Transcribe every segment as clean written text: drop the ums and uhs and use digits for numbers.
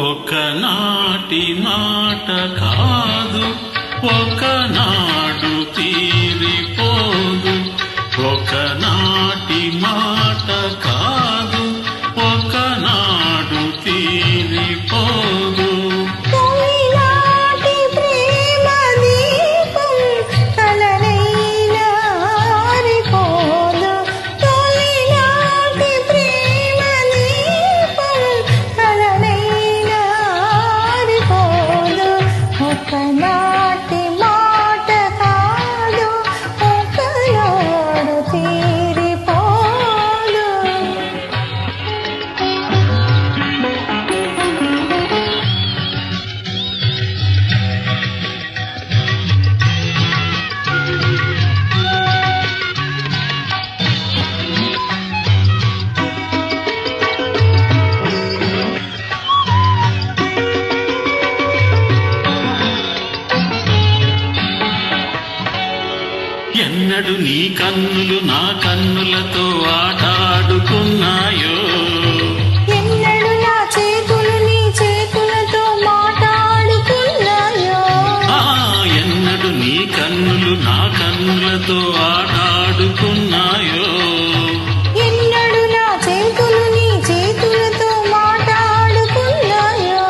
ఒకనాటి మాట కాదు, ఒకనాడు తీరిపోదు. ఒకనాటి మాట కాదు, ఒకనాడు తీరిపోదు. ఎన్నడు నీ కన్నులు నా కన్నులతో ఆటాడుకున్నాయో, ఎన్నడు నా చేతులు నీ చేతులతో మాట్లాడుకున్నాయో. ఎన్నడు నీ కన్నులు నా కన్నులతో ఆటాడుకున్నాయో, ఎన్నడు నా చేతులు నీ చేతులతో మాట్లాడుకున్నాయో.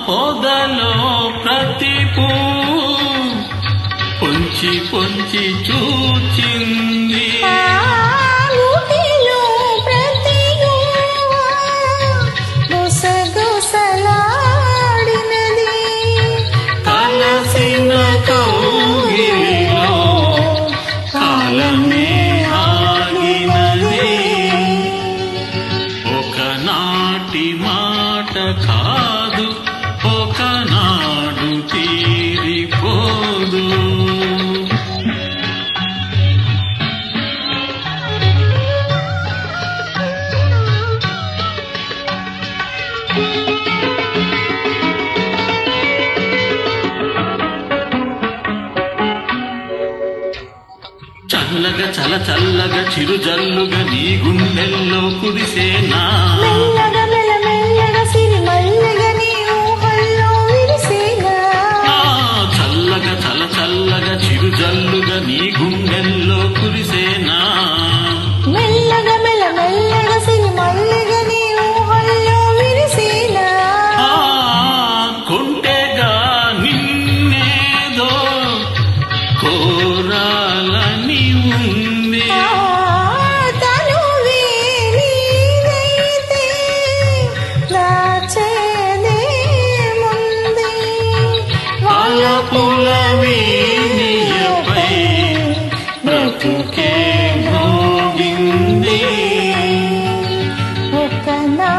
పొదలో ప్రతి పొంచి పొంచి చూచింది, ప్రతి గుసగుసలాడినది. కలసిన కౌగిలిలో కాలమే ఆగినది. ఒకనాటి మాట కాదు, ఒకనాడు తీరిపోదు. చల్లగా చల చల్లగా చిరు జల్లుగా నీ గుండెల్లో కురిసేనా, మెల్లగా మెల్లగా సిరి మల్లగా నీ ఊహల్లో విరిసేనా. చల్లగా చల చల్లగా చిరు జల్లుగా నీ గుండెల్లో కురిసేనా, మెల్లగా మెల్లగా సిరి మల్లగా నీ ఊహల్లో విరిసేనా. కొంటెగా నిన్నేదో కోరాలని ఉంది, తనువే నీదైతే దాచేదేముంది. వలపుల వీణియపై బ్రతుకే మోగింది. ఒకనా